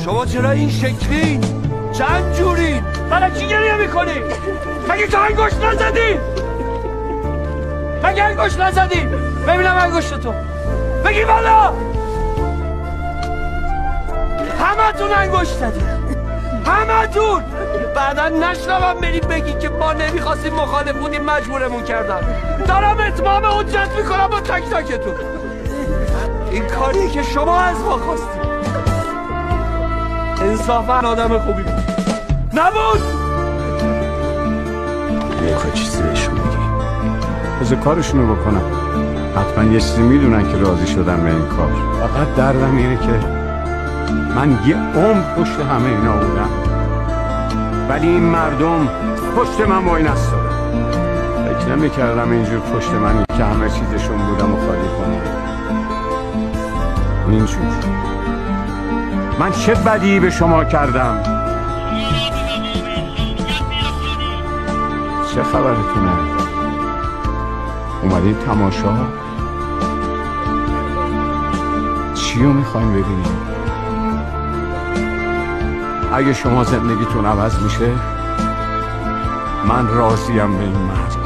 شما چرا این شکلین؟ چند جورین؟ برای گریه میکنی؟ مگه تو انگشت نزدی؟ مگه انگشت نزدی؟ ببینم انگشت تو بگی بالا. همه تون انگشت زدی، همه تون. بعدا نشنوم بریم بگی که ما نمیخواستیم مخالف بودیم مجبورمون کردن. دارم اتمام حجت میکنم با تک تکتون. این کاریه که شما از ما خواستیم. انصافا آدم خوبی نبود. نمیخوای چیزی بهشون بگی؟ بذار کارشونو بکنم. حتما یه چیزی میدونن که راضی شدن به این کار. فقط دردم اینه که من یه عمر پشت همه اینا بودم، ولی این مردم پشت من وای نستادن. فکر نمی‌کردم اینجور پشت منی که همه چیزشون بودم و خالی کنم. اینجور من چه بدی به شما کردم؟ چه خبرتونه؟ اومدید تماشا؟ چیو میخوایم ببینیم؟ اگه شما زندگیتون عوض میشه من راضیم به این مرگ.